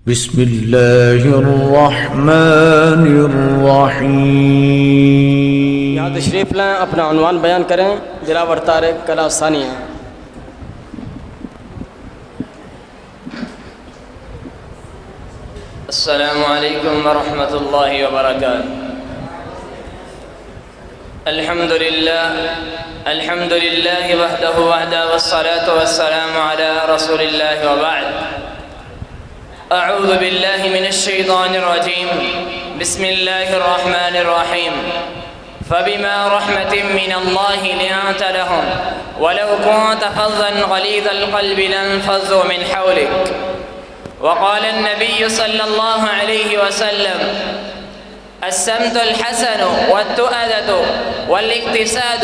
بسم اللہ الرحمن الرحیم۔ یہاں تشریف لائیں، اپنا عنوان بیان کریں۔ دلاور طارق کلا ثانیہ۔ السلام علیکم ورحمۃ اللہ وبرکاتہ۔ الحمد للہ وحدہ والصلاة والسلام علی رسول اللہ وبعد۔ اعوذ باللہ من الشیطان الرجیم، بسم اللہ الرحمن الرحیم۔ فبما رحمة من الله لنت لهم ولو كنت فظا غليظ القلب لانفضوا من حولك۔ وقال النبي صلى الله عليه وسلم: السمت الحسن والتؤدة والاقتصاد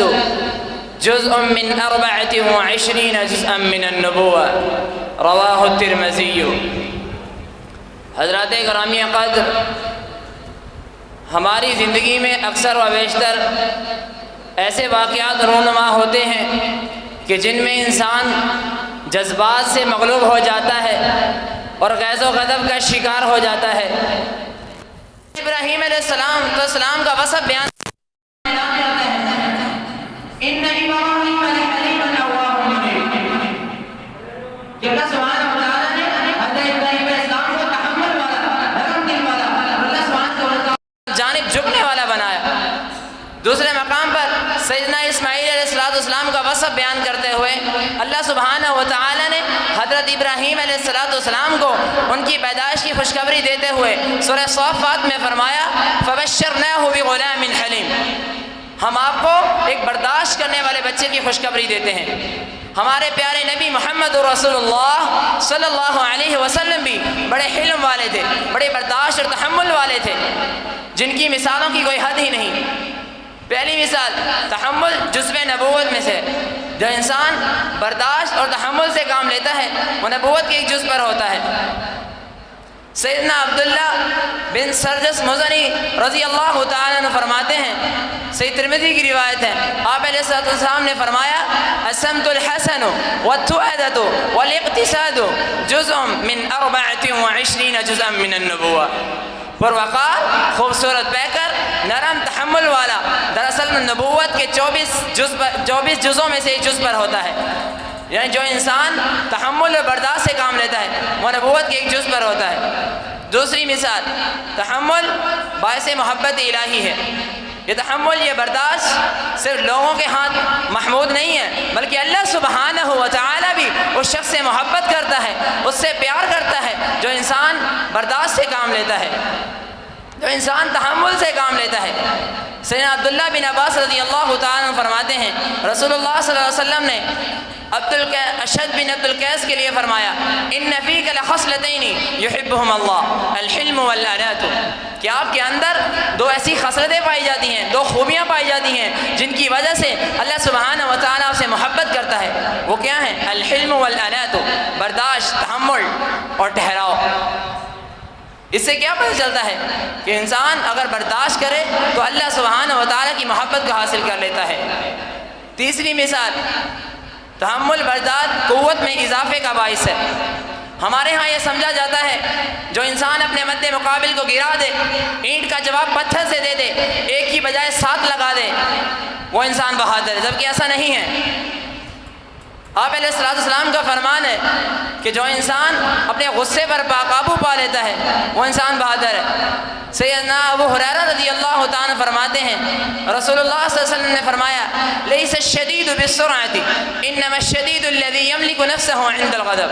جزء من 24 جزءا من النبوة۔ رواه الترمذی۔ حضرات گرامی قدر، ہماری زندگی میں اکثر و بیشتر ایسے واقعات رونما ہوتے ہیں کہ جن میں انسان جذبات سے مغلوب ہو جاتا ہے اور غیظ و غضب کا شکار ہو جاتا ہے۔ ابراہیم علیہ السلام کا وصف بیان جانب جھکنے والا بنایا۔ دوسرے مقام پر سیدنا اسماعیل علیہ السلام کا وصف بیان کرتے ہوئے اللہ سبحانہ و تعالی نے حضرت ابراہیم علیہ السلام کو ان کی پیدائش کی خوشخبری دیتے ہوئے سورہ صافات میں فرمایا: فبشرناہ بغلام حلیم۔ ہم آپ کو ایک برداشت کرنے والے بچے کی خوشخبری دیتے ہیں۔ ہمارے پیارے نبی محمد رسول اللہ صلی اللہ علیہ وسلم بھی بڑے حلم والے تھے، بڑے برداشت اور تحمل والے تھے، جن کی مثالوں کی کوئی حد ہی نہیں۔ پہلی مثال تحمل جزو نبوت میں سے، جو انسان برداشت اور تحمل سے کام لیتا ہے وہ نبوت کے ایک جز پر ہوتا ہے۔ سیدنا عبداللہ بن سرجس مزنی رضی اللہ تعالیٰ عنہ فرماتے ہیں، سید ترمذی کی روایت ہے، آپ علیہ السلام نے فرمایا: السمت الحسن والتؤدة والاقتصاد جزء من 24 جزءا من النبوة۔ پروقار، خوبصورت پیکر، نرم تحمل والا، دراصل نبوت کے 24 جزوں میں سے ایک جز پر ہوتا ہے۔ یعنی جو انسان تحمل اور برداشت سے کام لیتا ہے وہ نبوت کے ایک جز پر ہوتا ہے۔ دوسری مثال، تحمل باعث محبت الہی ہے۔ یہ تحمل، یہ برداشت صرف لوگوں کے ہاتھ محمود نہیں ہے، بلکہ اللہ سبحانہ و تعالی بھی اس شخص سے محبت کرتا ہے، اس سے پیار کرتا ہے جو انسان برداشت سے کام لیتا ہے، جو انسان تحمل سے کام لیتا ہے۔ سیدنا عبداللہ بن عباس رضی اللہ تعالیٰ عنہ فرماتے ہیں، رسول اللہ صلی اللہ علیہ وسلم نے اشد بن عبد القیس کے لیے فرمایا: ان فیک لخصلتین یحبہم اللہ، الحلم والانات۔ کہ آپ کے اندر دو ایسی خصلتیں پائی جاتی ہیں، دو خوبیاں پائی جاتی ہیں جن کی وجہ سے اللہ سبحانہ و تعالیٰ آپ سے محبت کرتا ہے۔ وہ کیا ہیں؟ الحلم والانات، برداشت، تحمل اور ٹھہراؤ۔ اس سے کیا پتہ چلتا ہے کہ انسان اگر برداشت کرے تو اللہ سبحانہ و تعالیٰ کی محبت کو حاصل کر لیتا ہے۔ تیسری مثال، تحمل برداشت قوت میں اضافے کا باعث ہے۔ ہمارے ہاں یہ سمجھا جاتا ہے جو انسان اپنے مد مقابل کو گرا دے، اینٹ کا جواب پتھر سے دے دے، ایک کی بجائے 7 لگا دے، وہ انسان بہادر ہے، جبکہ ایسا نہیں ہے۔ آپ علیہ السلام کا فرمان ہے کہ جو انسان اپنے غصے پر قابو پا لیتا ہے وہ انسان بہادر ہے۔ سیدنا ابو ہریرہ رضی اللہ تعالیٰ فرماتے ہیں، رسول اللہ صلی اللہ علیہ وسلم نے فرمایا: لیس الشدید بالسرعۃ انما الشدید الذی یملک نفسہ عند الغضب۔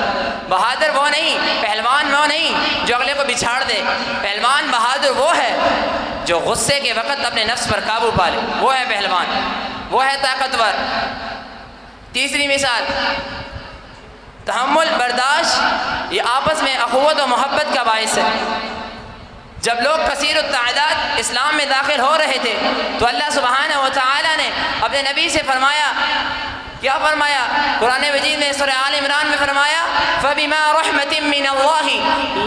بہادر وہ نہیں، پہلوان وہ نہیں جو اگلے کو بچھاڑ دے، پہلوان بہادر وہ ہے جو غصے کے وقت اپنے نفس پر قابو پا لے، وہ ہے پہلوان، وہ ہے طاقتور۔ تیسری مثال، تحمل برداشت یہ آپس میں اخوت و محبت کا باعث ہے۔ جب لوگ کثیر التعداد اسلام میں داخل ہو رہے تھے تو اللہ سبحانہ و تعالی نے اپنے نبی سے فرمایا، کیا فرمایا؟ قرآن مجید میں سورہ آل عمران میں فرمایا: فَبِمَا رَحْمَةٍ مِّنَ اللَّهِ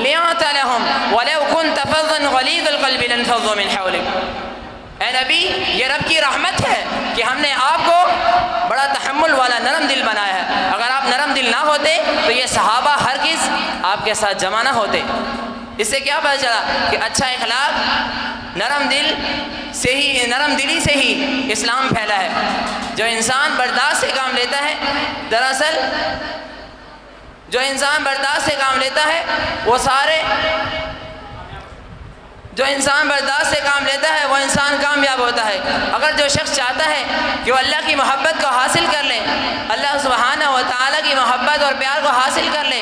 لِنتَ لَهُمْ وَلَوْ كُنتَ فَظًّا غَلِيظَ الْقَلْبِ لَانفَضُّوا مِنْ حَوْلِكَ۔ اے نبی، یہ رب کی رحمت ہے کہ ہم نے آپ کو بڑا تحمل والا نرم دل بنایا ہے۔ اگر آپ نرم دل نہ ہوتے تو یہ صحابہ ہرگز آپ کے ساتھ جمع نہ ہوتے۔ اس سے کیا پتہ چلا کہ اچھا اخلاق، نرم دلی سے ہی اسلام پھیلا ہے۔ جو انسان برداشت سے کام لیتا ہے، دراصل جو انسان برداشت سے کام لیتا ہے وہ انسان کامیاب ہوتا ہے۔ اگر جو شخص چاہتا ہے کہ وہ اللہ کی محبت کو حاصل کر لے، اللہ سبحانہ و تعالیٰ کی محبت اور پیار کو حاصل کر لے،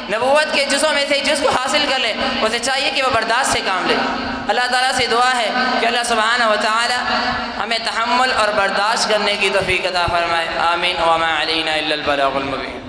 نبوت کے جزوں میں سے جز کو حاصل کر لے، اسے چاہیے کہ وہ برداشت سے کام لے۔ اللہ تعالیٰ سے دعا ہے کہ اللہ سبحانہ و تعالیٰ ہمیں تحمل اور برداشت کرنے کی توفیق عطا فرمائے۔ آمین۔ وما علینا الا البلاغ المبین۔